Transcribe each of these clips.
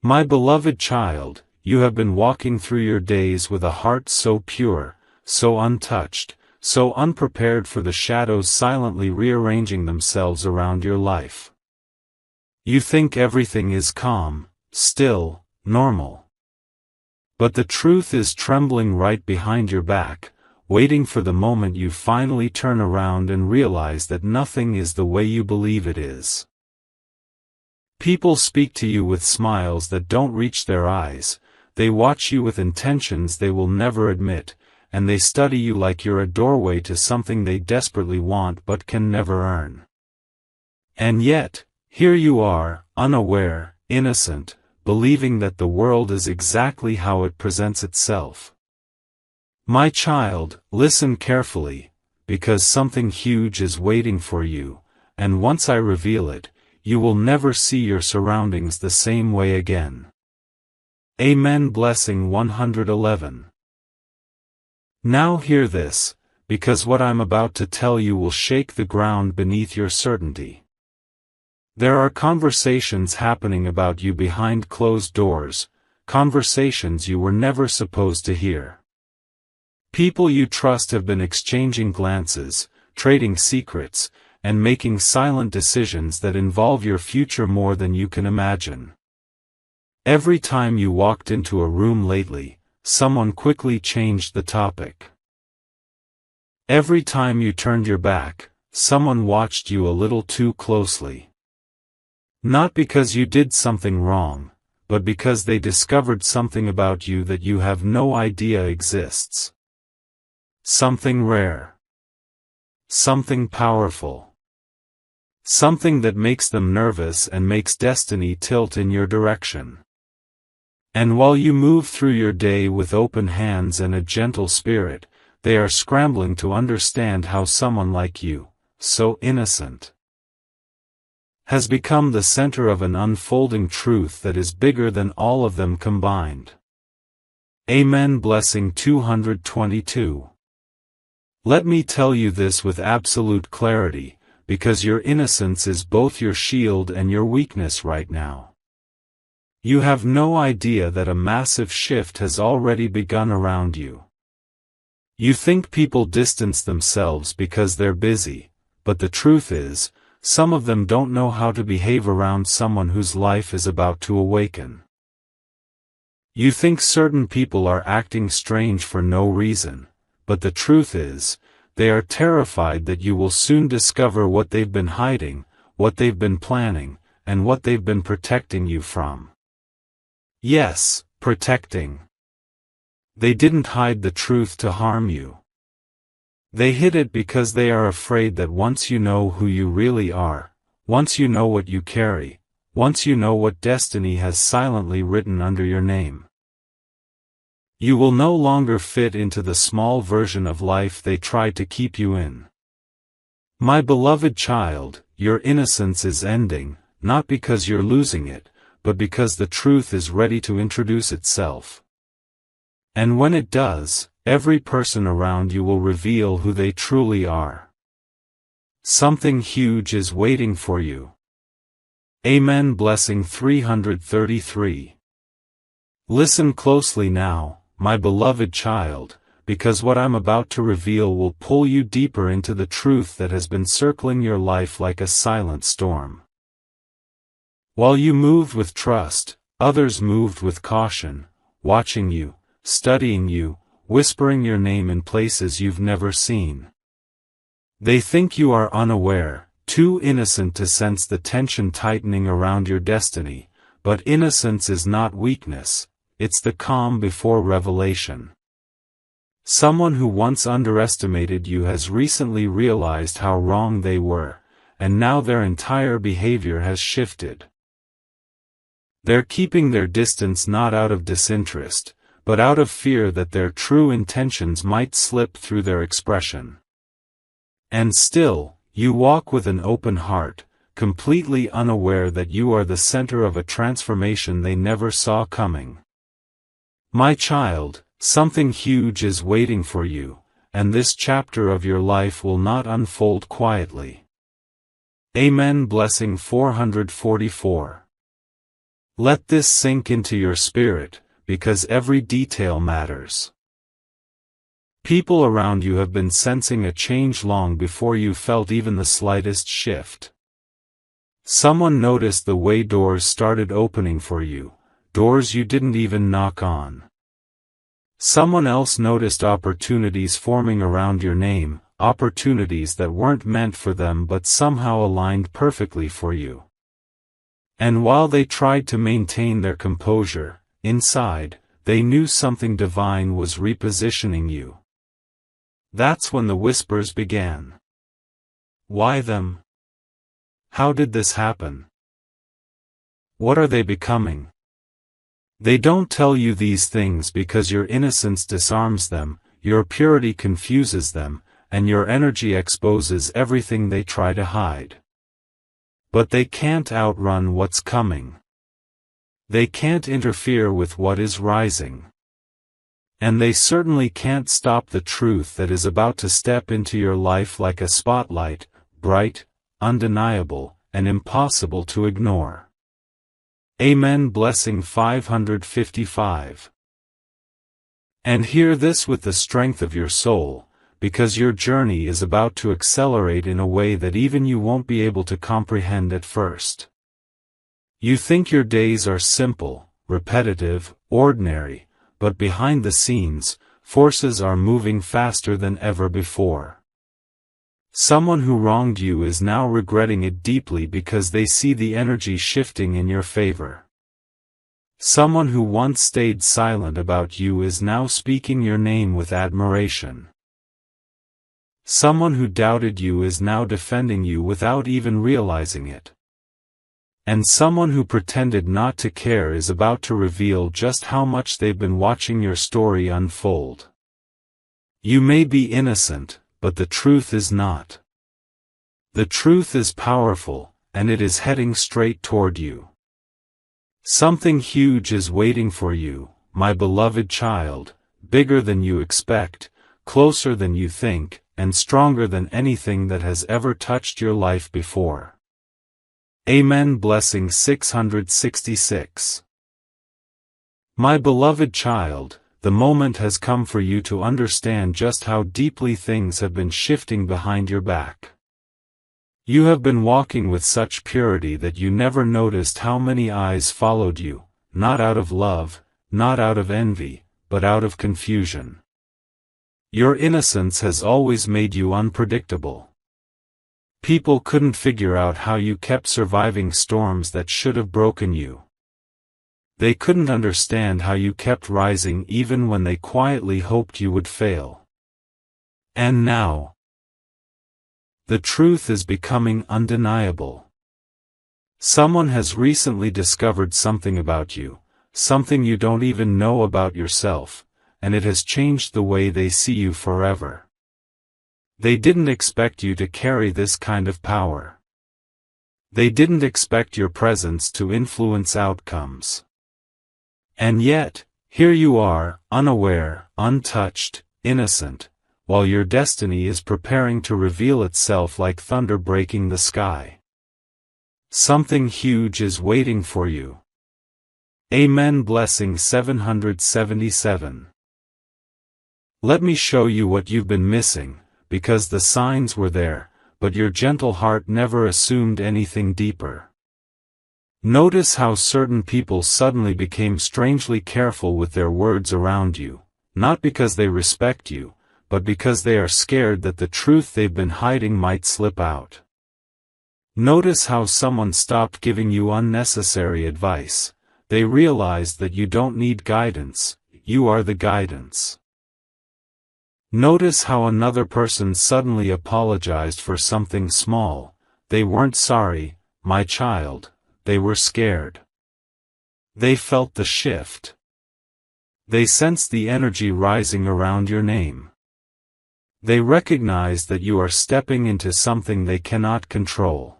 My beloved child, you have been walking through your days with a heart so pure, so untouched, so unprepared for the shadows silently rearranging themselves around your life. You think everything is calm, still, normal. But the truth is trembling right behind your back, waiting for the moment you finally turn around and realize that nothing is the way you believe it is. People speak to you with smiles that don't reach their eyes, they watch you with intentions they will never admit, and they study you like you're a doorway to something they desperately want but can never earn. And yet, here you are, unaware, innocent, believing that the world is exactly how it presents itself. My child, listen carefully, because something huge is waiting for you, and once I reveal it, you will never see your surroundings the same way again. Amen. Blessing 111. Now hear this, because what I'm about to tell you will shake the ground beneath your certainty. There are conversations happening about you behind closed doors, conversations you were never supposed to hear. People you trust have been exchanging glances, trading secrets, and making silent decisions that involve your future more than you can imagine. Every time you walked into a room lately, someone quickly changed the topic. Every time you turned your back, someone watched you a little too closely. Not because you did something wrong, but because they discovered something about you that you have no idea exists. Something rare. Something powerful. Something that makes them nervous and makes destiny tilt in your direction. And while you move through your day with open hands and a gentle spirit, they are scrambling to understand how someone like you, so innocent, has become the center of an unfolding truth that is bigger than all of them combined. Amen. Blessing 222. Let me tell you this with absolute clarity, because your innocence is both your shield and your weakness right now. You have no idea that a massive shift has already begun around you. You think people distance themselves because they're busy, but the truth is, some of them don't know how to behave around someone whose life is about to awaken. You think certain people are acting strange for no reason, but the truth is, they are terrified that you will soon discover what they've been hiding, what they've been planning, and what they've been protecting you from. Yes, protecting. They didn't hide the truth to harm you. They hid it because they are afraid that once you know who you really are, once you know what you carry, once you know what destiny has silently written under your name, you will no longer fit into the small version of life they tried to keep you in. My beloved child, your innocence is ending, not because you're losing it, but because the truth is ready to introduce itself. And when it does, every person around you will reveal who they truly are. Something huge is waiting for you. Amen. Blessing 333. Listen closely now, my beloved child, because what I'm about to reveal will pull you deeper into the truth that has been circling your life like a silent storm. While you moved with trust, others moved with caution, watching you, studying you, whispering your name in places you've never seen. They think you are unaware, too innocent to sense the tension tightening around your destiny, but innocence is not weakness, it's the calm before revelation. Someone who once underestimated you has recently realized how wrong they were, and now their entire behavior has shifted. They're keeping their distance not out of disinterest, but out of fear that their true intentions might slip through their expression. And still, you walk with an open heart, completely unaware that you are the center of a transformation they never saw coming. My child, something huge is waiting for you, and this chapter of your life will not unfold quietly. Amen. Blessing 444. Let this sink into your spirit, because every detail matters. People around you have been sensing a change long before you felt even the slightest shift. Someone noticed the way doors started opening for you, doors you didn't even knock on. Someone else noticed opportunities forming around your name, opportunities that weren't meant for them but somehow aligned perfectly for you. And while they tried to maintain their composure, inside, they knew something divine was repositioning you. That's when the whispers began. Why them? How did this happen? What are they becoming? They don't tell you these things because your innocence disarms them, your purity confuses them, and your energy exposes everything they try to hide. But they can't outrun what's coming. They can't interfere with what is rising. And they certainly can't stop the truth that is about to step into your life like a spotlight, bright, undeniable, and impossible to ignore. Amen. Blessing 555. And hear this with the strength of your soul, because your journey is about to accelerate in a way that even you won't be able to comprehend at first. You think your days are simple, repetitive, ordinary, but behind the scenes, forces are moving faster than ever before. Someone who wronged you is now regretting it deeply because they see the energy shifting in your favor. Someone who once stayed silent about you is now speaking your name with admiration. Someone who doubted you is now defending you without even realizing it. And someone who pretended not to care is about to reveal just how much they've been watching your story unfold. You may be innocent, but the truth is not. The truth is powerful, and it is heading straight toward you. Something huge is waiting for you, my beloved child, bigger than you expect, closer than you think, and stronger than anything that has ever touched your life before. Amen. Blessing 666. My beloved child, the moment has come for you to understand just how deeply things have been shifting behind your back. You have been walking with such purity that you never noticed how many eyes followed you, not out of love, not out of envy, but out of confusion. Your innocence has always made you unpredictable. People couldn't figure out how you kept surviving storms that should have broken you. They couldn't understand how you kept rising even when they quietly hoped you would fail. And now, the truth is becoming undeniable. Someone has recently discovered something about you, something you don't even know about yourself, and it has changed the way they see you forever. They didn't expect you to carry this kind of power. They didn't expect your presence to influence outcomes. And yet, here you are, unaware, untouched, innocent, while your destiny is preparing to reveal itself like thunder breaking the sky. Something huge is waiting for you. Amen. Blessing 777. Let me show you what you've been missing, because the signs were there, but your gentle heart never assumed anything deeper. Notice how certain people suddenly became strangely careful with their words around you, not because they respect you, but because they are scared that the truth they've been hiding might slip out. Notice how someone stopped giving you unnecessary advice. They realized that you don't need guidance, you are the guidance. Notice how another person suddenly apologized for something small. They weren't sorry, my child, they were scared. They felt the shift. They sensed the energy rising around your name. They recognized that you are stepping into something they cannot control.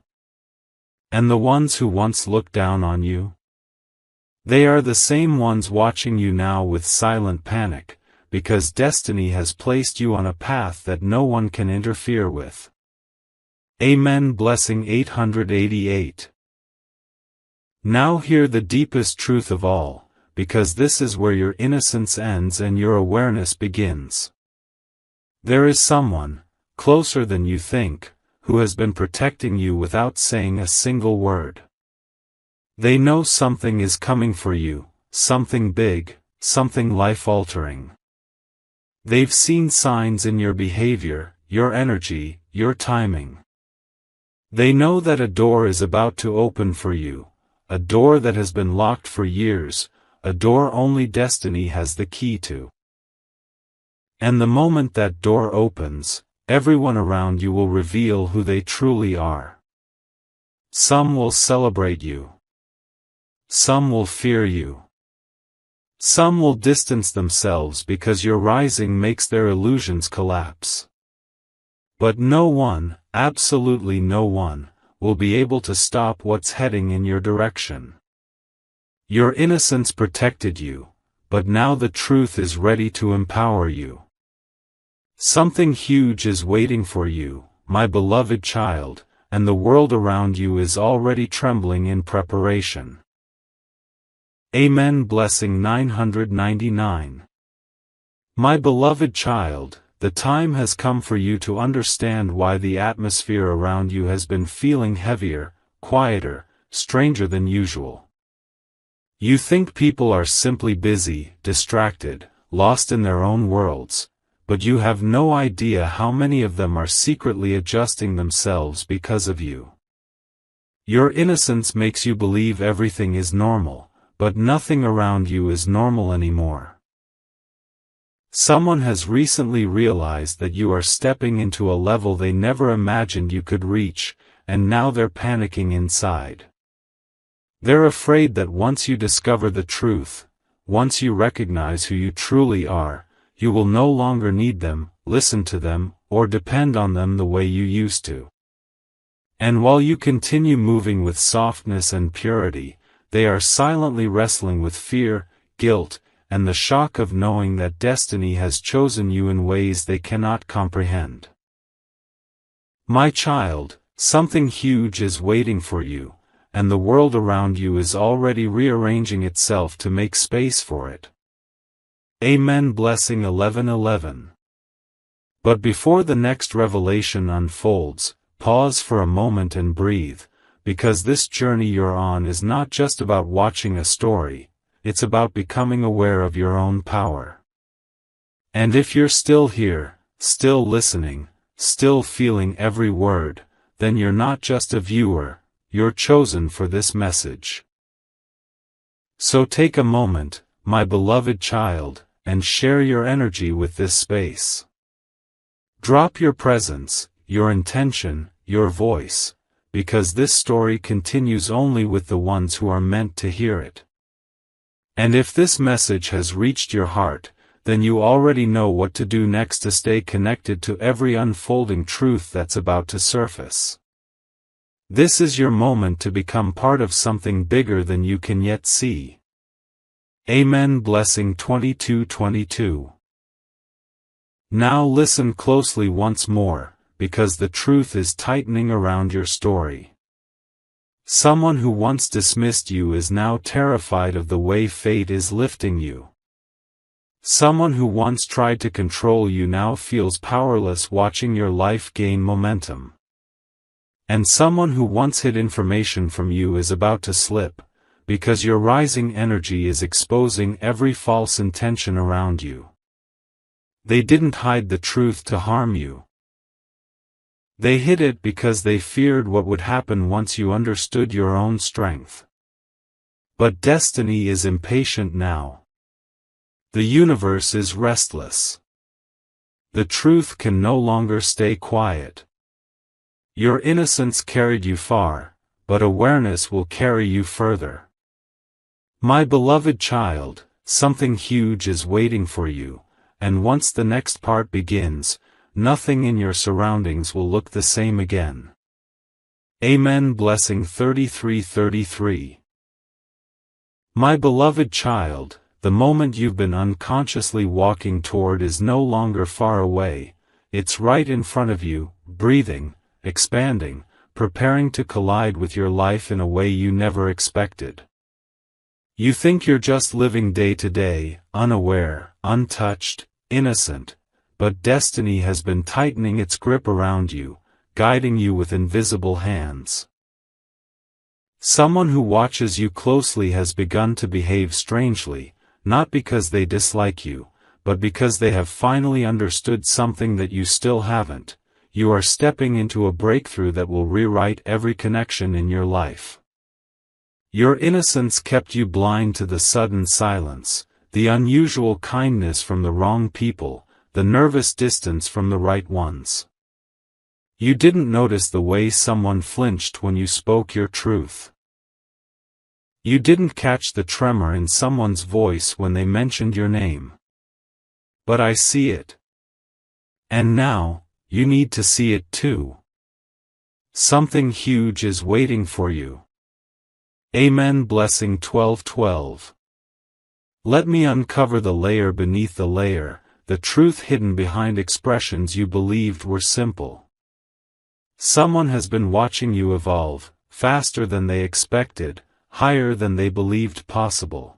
And the ones who once looked down on you? They are the same ones watching you now with silent panic, because destiny has placed you on a path that no one can interfere with. Amen. Blessing 888. Now hear the deepest truth of all, because this is where your innocence ends and your awareness begins. There is someone, closer than you think, who has been protecting you without saying a single word. They know something is coming for you, something big, something life-altering. They've seen signs in your behavior, your energy, your timing. They know that a door is about to open for you, a door that has been locked for years, a door only destiny has the key to. And the moment that door opens, everyone around you will reveal who they truly are. Some will celebrate you. Some will fear you. Some will distance themselves because your rising makes their illusions collapse. But no one, absolutely no one, will be able to stop what's heading in your direction. Your innocence protected you, but now the truth is ready to empower you. Something huge is waiting for you, my beloved child, and the world around you is already trembling in preparation. Amen. Blessing 999. My beloved child, the time has come for you to understand why the atmosphere around you has been feeling heavier, quieter, stranger than usual. You think people are simply busy, distracted, lost in their own worlds, but you have no idea how many of them are secretly adjusting themselves because of you. Your innocence makes you believe everything is normal, but nothing around you is normal anymore. Someone has recently realized that you are stepping into a level they never imagined you could reach, and now they're panicking inside. They're afraid that once you discover the truth, once you recognize who you truly are, you will no longer need them, listen to them, or depend on them the way you used to. And while you continue moving with softness and purity, they are silently wrestling with fear, guilt, and the shock of knowing that destiny has chosen you in ways they cannot comprehend. My child, something huge is waiting for you, and the world around you is already rearranging itself to make space for it. Amen. Blessing 1111. But before the next revelation unfolds, pause for a moment and breathe, because this journey you're on is not just about watching a story, it's about becoming aware of your own power. And if you're still here, still listening, still feeling every word, then you're not just a viewer, you're chosen for this message. So take a moment, my beloved child, and share your energy with this space. Drop your presence, your intention, your voice, because this story continues only with the ones who are meant to hear it. And if this message has reached your heart, then you already know what to do next to stay connected to every unfolding truth that's about to surface. This is your moment to become part of something bigger than you can yet see. Amen. Blessing 2222. Now listen closely once more, because the truth is tightening around your story. Someone who once dismissed you is now terrified of the way fate is lifting you. Someone who once tried to control you now feels powerless watching your life gain momentum. And someone who once hid information from you is about to slip, because your rising energy is exposing every false intention around you. They didn't hide the truth to harm you. They hid it because they feared what would happen once you understood your own strength. But destiny is impatient now. The universe is restless. The truth can no longer stay quiet. Your innocence carried you far, but awareness will carry you further. My beloved child, something huge is waiting for you, and once the next part begins, nothing in your surroundings will look the same again. Amen. Blessing 3333. My beloved child, the moment you've been unconsciously walking toward is no longer far away, it's right in front of you, breathing, expanding, preparing to collide with your life in a way you never expected. You think you're just living day to day, unaware, untouched, innocent, but destiny has been tightening its grip around you, guiding you with invisible hands. Someone who watches you closely has begun to behave strangely, not because they dislike you, but because they have finally understood something that you still haven't. You are stepping into a breakthrough that will rewrite every connection in your life. Your innocence kept you blind to the sudden silence, the unusual kindness from the wrong people, the nervous distance from the right ones. You didn't notice the way someone flinched when you spoke your truth. You didn't catch the tremor in someone's voice when they mentioned your name. But I see it. And now, you need to see it too. Something huge is waiting for you. Amen. Blessing 12:12. Let me uncover the layer beneath the layer, the truth hidden behind expressions you believed were simple. Someone has been watching you evolve, faster than they expected, higher than they believed possible.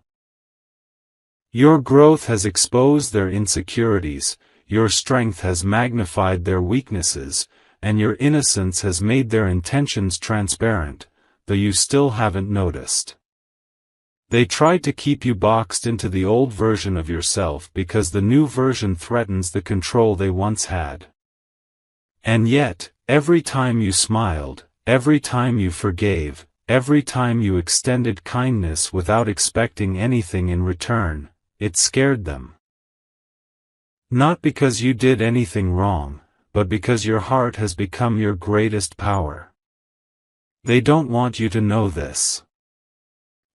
Your growth has exposed their insecurities, your strength has magnified their weaknesses, and your innocence has made their intentions transparent, though you still haven't noticed. They tried to keep you boxed into the old version of yourself because the new version threatens the control they once had. And yet, every time you smiled, every time you forgave, every time you extended kindness without expecting anything in return, it scared them. Not because you did anything wrong, but because your heart has become your greatest power. They don't want you to know this.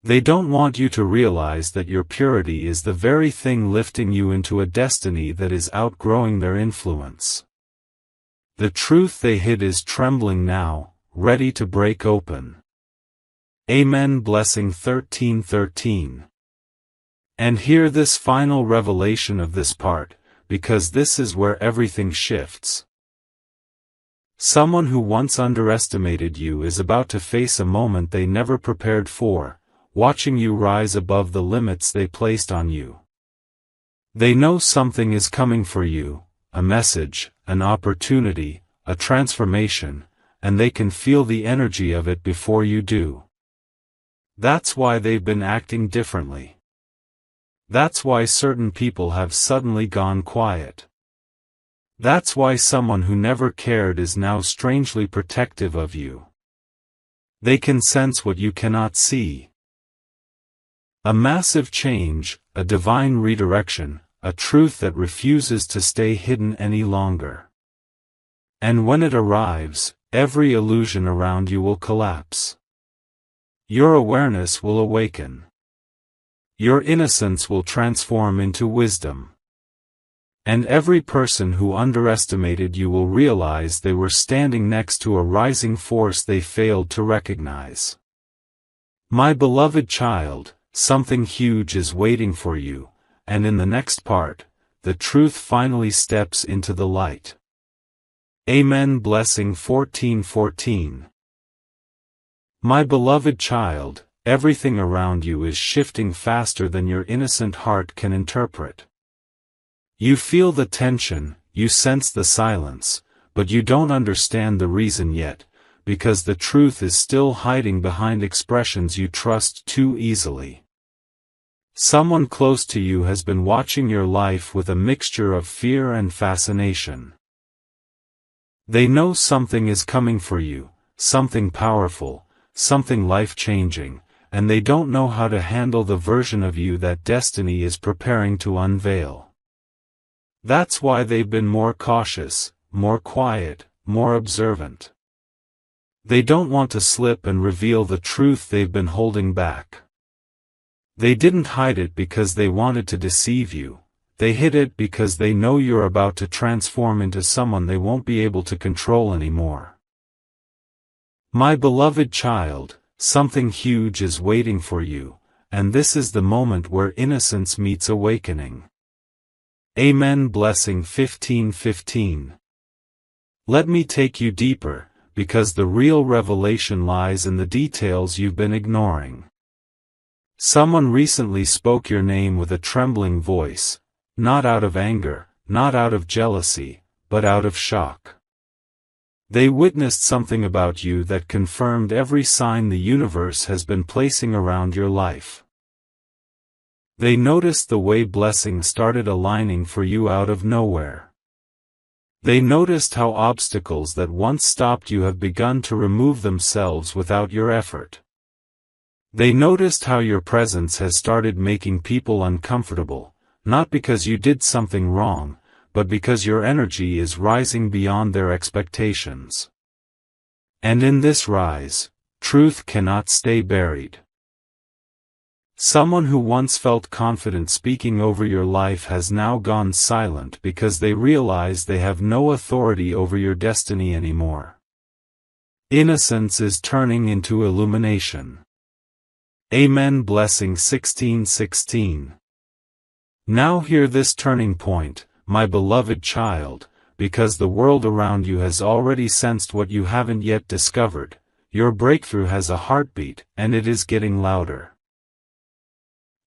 They don't want you to realize that your purity is the very thing lifting you into a destiny that is outgrowing their influence. The truth they hid is trembling now, ready to break open. Amen. Blessing 13:13. And hear this final revelation of this part, because this is where everything shifts. Someone who once underestimated you is about to face a moment they never prepared for, watching you rise above the limits they placed on you. They know something is coming for you, a message, an opportunity, a transformation, and they can feel the energy of it before you do. That's why they've been acting differently. That's why certain people have suddenly gone quiet. That's why someone who never cared is now strangely protective of you. They can sense what you cannot see. A massive change, a divine redirection, a truth that refuses to stay hidden any longer. And when it arrives, every illusion around you will collapse. Your awareness will awaken. Your innocence will transform into wisdom. And every person who underestimated you will realize they were standing next to a rising force they failed to recognize. My beloved child, something huge is waiting for you, and in the next part, the truth finally steps into the light. Amen. Blessing 14:14. My beloved child, everything around you is shifting faster than your innocent heart can interpret. You feel the tension, you sense the silence, but you don't understand the reason yet, because the truth is still hiding behind expressions you trust too easily. Someone close to you has been watching your life with a mixture of fear and fascination. They know something is coming for you, something powerful, something life-changing, and they don't know how to handle the version of you that destiny is preparing to unveil. That's why they've been more cautious, more quiet, more observant. They don't want to slip and reveal the truth they've been holding back. They didn't hide it because they wanted to deceive you, they hid it because they know you're about to transform into someone they won't be able to control anymore. My beloved child, something huge is waiting for you, and this is the moment where innocence meets awakening. Amen. Blessing 15:15. Let me take you deeper, because the real revelation lies in the details you've been ignoring. Someone recently spoke your name with a trembling voice, not out of anger, not out of jealousy, but out of shock. They witnessed something about you that confirmed every sign the universe has been placing around your life. They noticed the way blessings started aligning for you out of nowhere. They noticed how obstacles that once stopped you have begun to remove themselves without your effort. They noticed how your presence has started making people uncomfortable, not because you did something wrong, but because your energy is rising beyond their expectations. And in this rise, truth cannot stay buried. Someone who once felt confident speaking over your life has now gone silent because they realize they have no authority over your destiny anymore. Innocence is turning into illumination. Amen. Blessing 16:16. Now hear this turning point, my beloved child, because the world around you has already sensed what you haven't yet discovered. Your breakthrough has a heartbeat, and it is getting louder.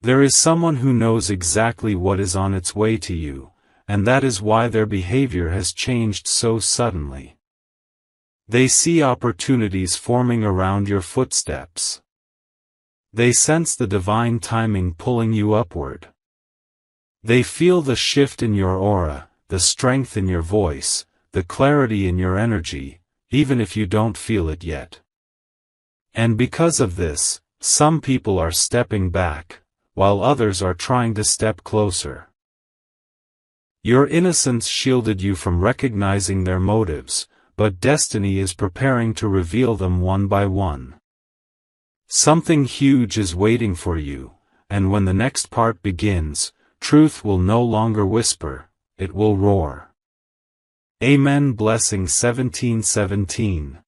There is someone who knows exactly what is on its way to you, and that is why their behavior has changed so suddenly. They see opportunities forming around your footsteps. They sense the divine timing pulling you upward. They feel the shift in your aura, the strength in your voice, the clarity in your energy, even if you don't feel it yet. And because of this, some people are stepping back, while others are trying to step closer. Your innocence shielded you from recognizing their motives, but destiny is preparing to reveal them one by one. Something huge is waiting for you, and when the next part begins, truth will no longer whisper, it will roar. Amen. Blessing 17:17.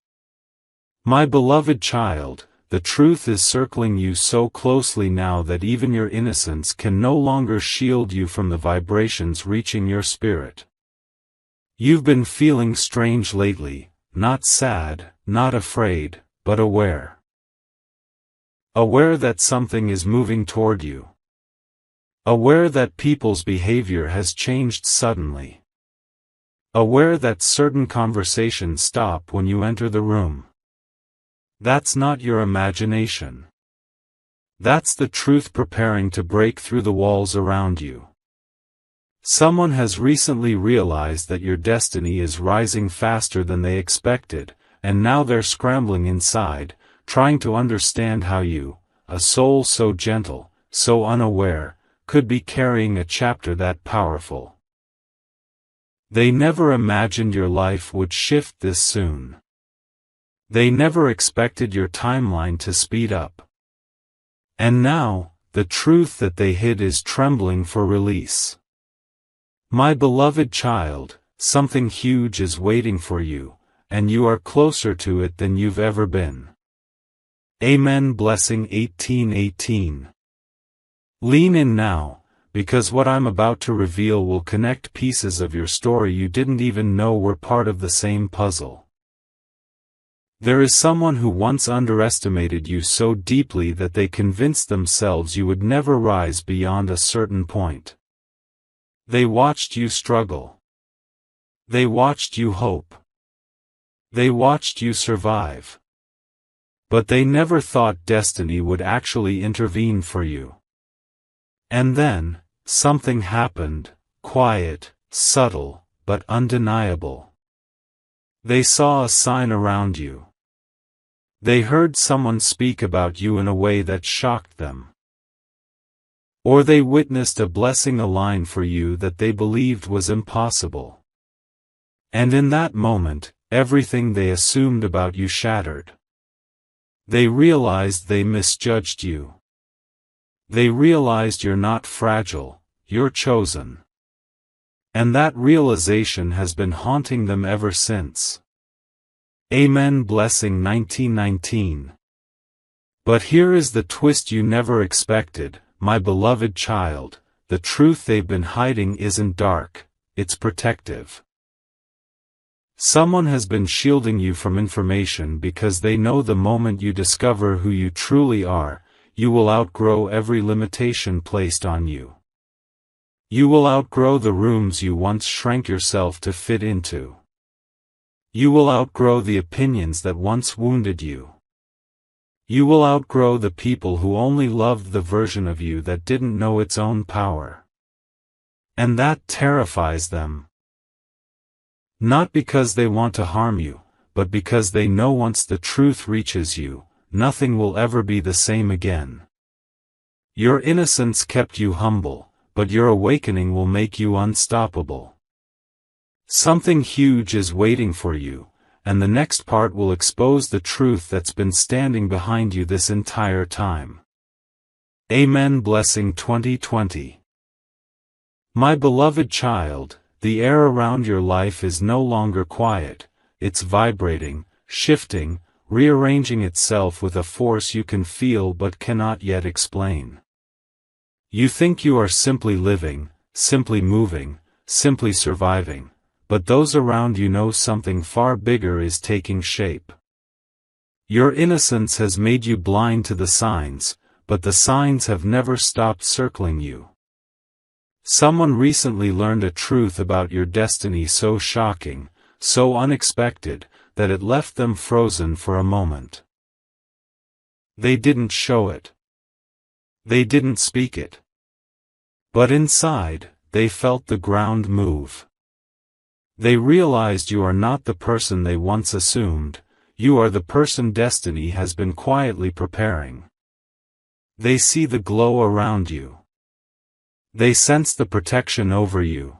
My beloved child, the truth is circling you so closely now that even your innocence can no longer shield you from the vibrations reaching your spirit. You've been feeling strange lately, not sad, not afraid, but aware. Aware that something is moving toward you. Aware that people's behavior has changed suddenly. Aware that certain conversations stop when you enter the room. That's not your imagination. That's the truth preparing to break through the walls around you. Someone has recently realized that your destiny is rising faster than they expected, and now they're scrambling inside, trying to understand how you, a soul so gentle, so unaware, could be carrying a chapter that powerful. They never imagined your life would shift this soon. They never expected your timeline to speed up. And now, the truth that they hid is trembling for release. My beloved child, something huge is waiting for you, and you are closer to it than you've ever been. Amen. Blessing 18:18. Lean in now, because what I'm about to reveal will connect pieces of your story you didn't even know were part of the same puzzle. There is someone who once underestimated you so deeply that they convinced themselves you would never rise beyond a certain point. They watched you struggle. They watched you hope. They watched you survive. But they never thought destiny would actually intervene for you. And then, something happened, quiet, subtle, but undeniable. They saw a sign around you. They heard someone speak about you in a way that shocked them. Or they witnessed a blessing align for you that they believed was impossible. And in that moment, everything they assumed about you shattered. They realized they misjudged you. They realized you're not fragile, you're chosen. And that realization has been haunting them ever since. Amen. Blessing 19:19. But here is the twist you never expected, my beloved child, the truth they've been hiding isn't dark, it's protective. Someone has been shielding you from information because they know the moment you discover who you truly are, you will outgrow every limitation placed on you. You will outgrow the rooms you once shrank yourself to fit into. You will outgrow the opinions that once wounded you. You will outgrow the people who only loved the version of you that didn't know its own power. And that terrifies them. Not because they want to harm you, but because they know once the truth reaches you, nothing will ever be the same again. Your innocence kept you humble, but your awakening will make you unstoppable. Something huge is waiting for you, and the next part will expose the truth that's been standing behind you this entire time. Amen. Blessing 2020. My beloved child, the air around your life is no longer quiet, it's vibrating, shifting, rearranging itself with a force you can feel but cannot yet explain. You think you are simply living, simply moving, simply surviving, but those around you know something far bigger is taking shape. Your innocence has made you blind to the signs, but the signs have never stopped circling you. Someone recently learned a truth about your destiny so shocking, so unexpected, that it left them frozen for a moment. They didn't show it. They didn't speak it. But inside, they felt the ground move. They realized you are not the person they once assumed, you are the person destiny has been quietly preparing. They see the glow around you. They sense the protection over you.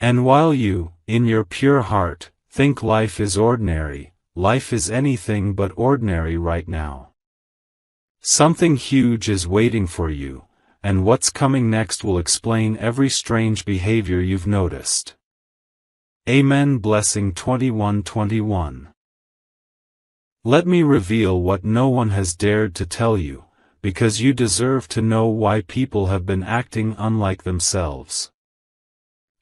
And while you, in your pure heart, think life is ordinary, life is anything but ordinary right now. Something huge is waiting for you, and what's coming next will explain every strange behavior you've noticed. Amen. Blessing 21:21. Let me reveal what no one has dared to tell you, because you deserve to know why people have been acting unlike themselves.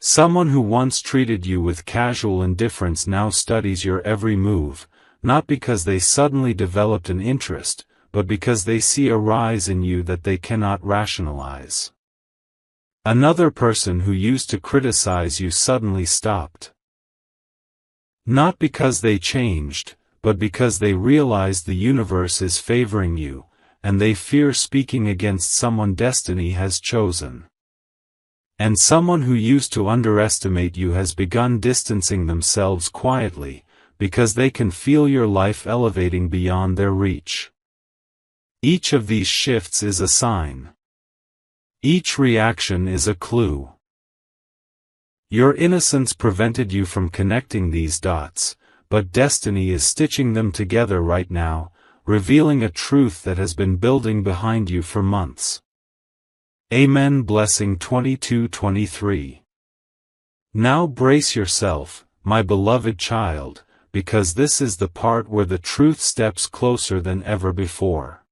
Someone who once treated you with casual indifference now studies your every move, not because they suddenly developed an interest, but because they see a rise in you that they cannot rationalize. Another person who used to criticize you suddenly stopped. Not because they changed, but because they realized the universe is favoring you, and they fear speaking against someone destiny has chosen. And someone who used to underestimate you has begun distancing themselves quietly, because they can feel your life elevating beyond their reach. Each of these shifts is a sign. Each reaction is a clue. Your innocence prevented you from connecting these dots, but destiny is stitching them together right now, revealing a truth that has been building behind you for months. Amen. Blessing 22:23. Now brace yourself, my beloved child, because this is the part where the truth steps closer than ever before.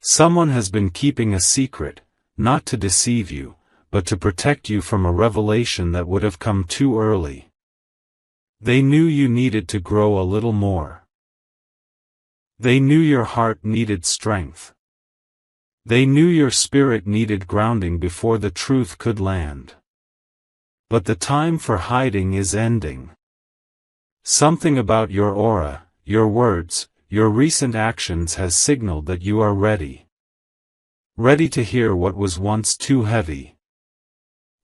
Someone has been keeping a secret, not to deceive you, but to protect you from a revelation that would have come too early. They knew you needed to grow a little more. They knew your heart needed strength. They knew your spirit needed grounding before the truth could land. But the time for hiding is ending. Something about your aura, your words, your recent actions has signaled that you are ready. Ready to hear what was once too heavy.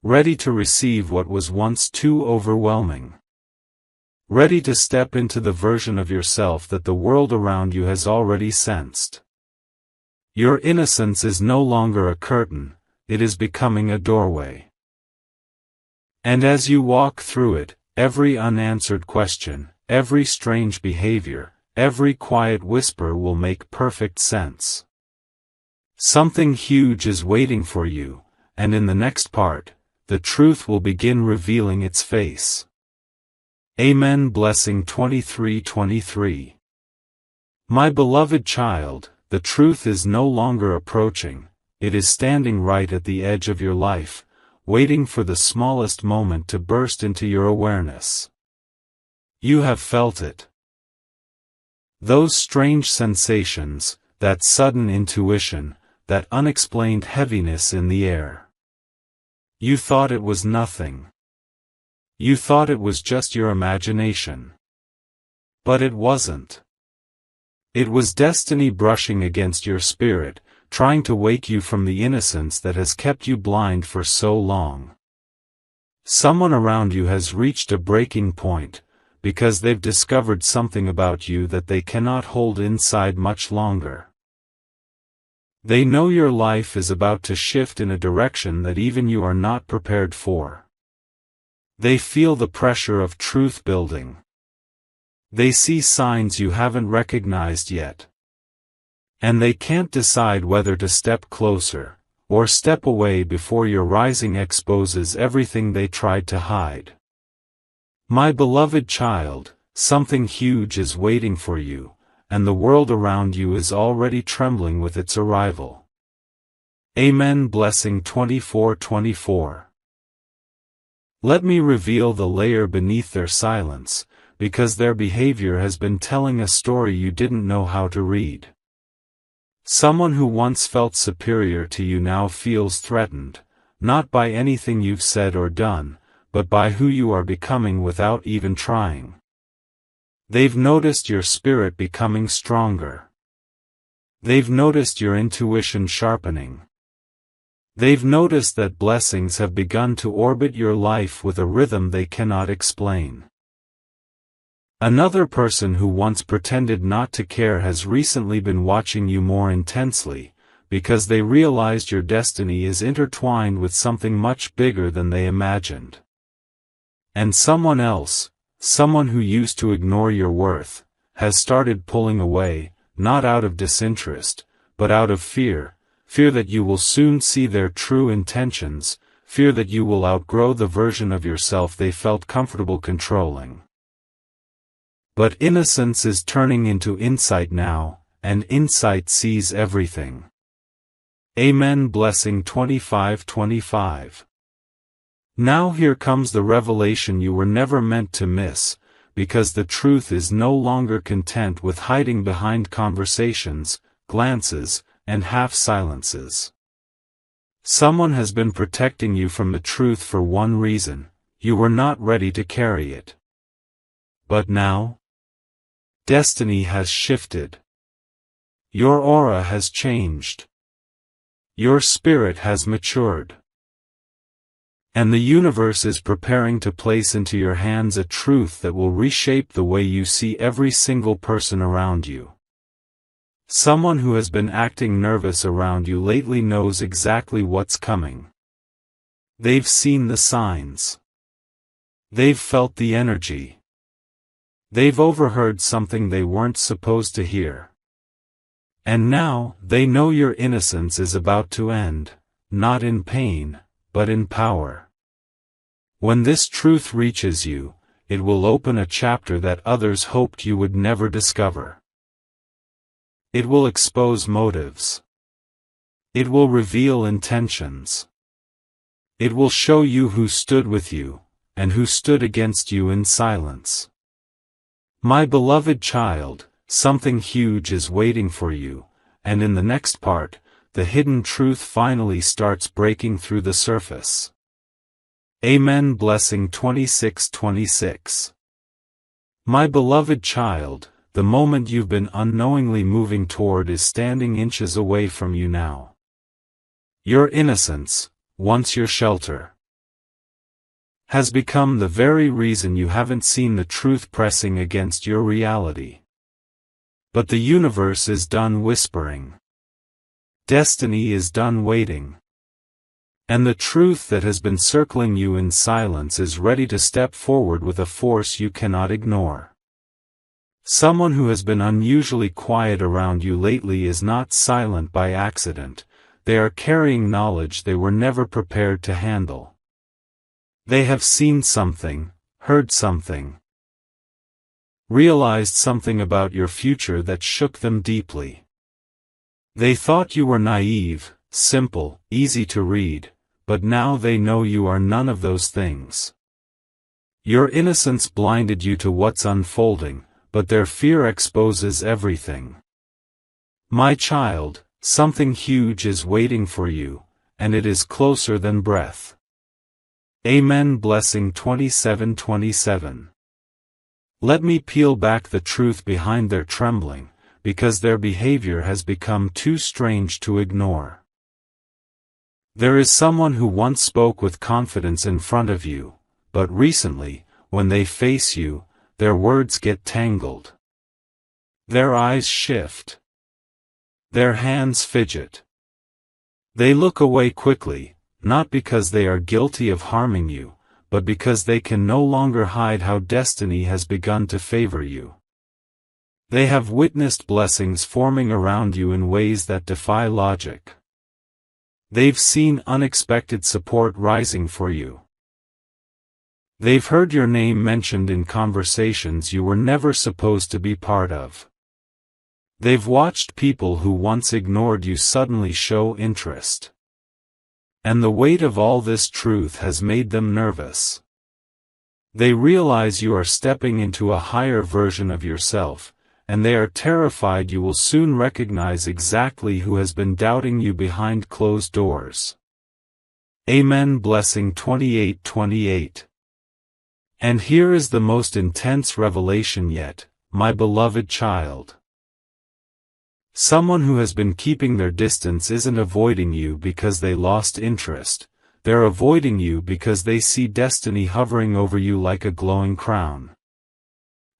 Ready to receive what was once too overwhelming. Ready to step into the version of yourself that the world around you has already sensed. Your innocence is no longer a curtain, it is becoming a doorway. And as you walk through it, every unanswered question, every strange behavior, every quiet whisper will make perfect sense. Something huge is waiting for you, and in the next part, the truth will begin revealing its face. Amen. Blessing 23:23. My beloved child, the truth is no longer approaching, it is standing right at the edge of your life, waiting for the smallest moment to burst into your awareness. You have felt it. Those strange sensations, that sudden intuition, that unexplained heaviness in the air. You thought it was nothing. You thought it was just your imagination. But it wasn't. It was destiny brushing against your spirit, trying to wake you from the innocence that has kept you blind for so long. Someone around you has reached a breaking point, because they've discovered something about you that they cannot hold inside much longer. They know your life is about to shift in a direction that even you are not prepared for. They feel the pressure of truth building. They see signs you haven't recognized yet. And they can't decide whether to step closer, or step away before your rising exposes everything they tried to hide. My beloved child, something huge is waiting for you, and the world around you is already trembling with its arrival. Amen. Blessing 24:24. Let me reveal the layer beneath their silence, because their behavior has been telling a story you didn't know how to read. Someone who once felt superior to you now feels threatened, not by anything you've said or done, but by who you are becoming without even trying. They've noticed your spirit becoming stronger. They've noticed your intuition sharpening. They've noticed that blessings have begun to orbit your life with a rhythm they cannot explain. Another person who once pretended not to care has recently been watching you more intensely, because they realized your destiny is intertwined with something much bigger than they imagined. And someone else, someone who used to ignore your worth, has started pulling away, not out of disinterest, but out of fear, fear that you will soon see their true intentions, fear that you will outgrow the version of yourself they felt comfortable controlling. But innocence is turning into insight now, and insight sees everything. Amen. Blessing 25:25. Now here comes the revelation you were never meant to miss, because the truth is no longer content with hiding behind conversations, glances, and half-silences. Someone has been protecting you from the truth for one reason: you were not ready to carry it. But now, destiny has shifted. Your aura has changed. Your spirit has matured. And the universe is preparing to place into your hands a truth that will reshape the way you see every single person around you. Someone who has been acting nervous around you lately knows exactly what's coming. They've seen the signs. They've felt the energy. They've overheard something they weren't supposed to hear. And now, they know your innocence is about to end, not in pain, but in power. When this truth reaches you, it will open a chapter that others hoped you would never discover. It will expose motives. It will reveal intentions. It will show you who stood with you, and who stood against you in silence. My beloved child, something huge is waiting for you, and in the next part, the hidden truth finally starts breaking through the surface. Amen. Blessing 26:26. My beloved child, the moment you've been unknowingly moving toward is standing inches away from you now. Your innocence, once your shelter, has become the very reason you haven't seen the truth pressing against your reality. But the universe is done whispering. Destiny is done waiting. And the truth that has been circling you in silence is ready to step forward with a force you cannot ignore. Someone who has been unusually quiet around you lately is not silent by accident. They are carrying knowledge they were never prepared to handle. They have seen something, heard something, realized something about your future that shook them deeply. They thought you were naive, simple, easy to read, but now they know you are none of those things. Your innocence blinded you to what's unfolding, but their fear exposes everything. My child, something huge is waiting for you, and it is closer than breath. Amen. Blessing 27:27. Let me peel back the truth behind their trembling, because their behavior has become too strange to ignore. There is someone who once spoke with confidence in front of you, but recently, when they face you, their words get tangled. Their eyes shift. Their hands fidget. They look away quickly, not because they are guilty of harming you, but because they can no longer hide how destiny has begun to favor you. They have witnessed blessings forming around you in ways that defy logic. They've seen unexpected support rising for you. They've heard your name mentioned in conversations you were never supposed to be part of. They've watched people who once ignored you suddenly show interest. And the weight of all this truth has made them nervous. They realize you are stepping into a higher version of yourself, and they are terrified you will soon recognize exactly who has been doubting you behind closed doors. Amen. Blessing 28:28. And here is the most intense revelation yet, my beloved child. Someone who has been keeping their distance isn't avoiding you because they lost interest, they're avoiding you because they see destiny hovering over you like a glowing crown.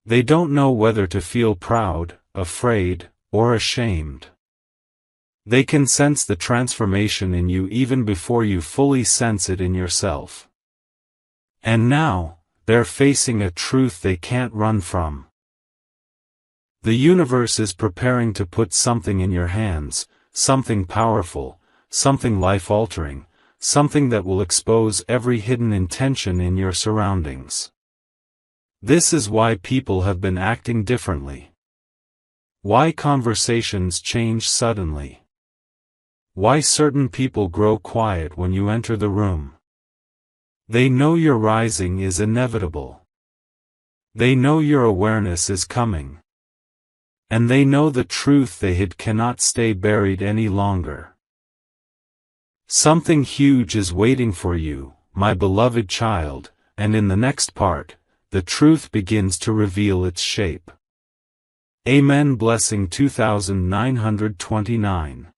They don't know whether to feel proud, afraid, or ashamed. They can sense the transformation in you even before you fully sense it in yourself. And now, they're facing a truth they can't run from. The universe is preparing to put something in your hands, something powerful, something life-altering, something that will expose every hidden intention in your surroundings. This is why people have been acting differently. Why conversations change suddenly. Why certain people grow quiet when you enter the room. They know your rising is inevitable. They know your awareness is coming. And they know the truth they hid cannot stay buried any longer. Something huge is waiting for you, my beloved child, and in the next part, the truth begins to reveal its shape. Amen. Blessing 2929.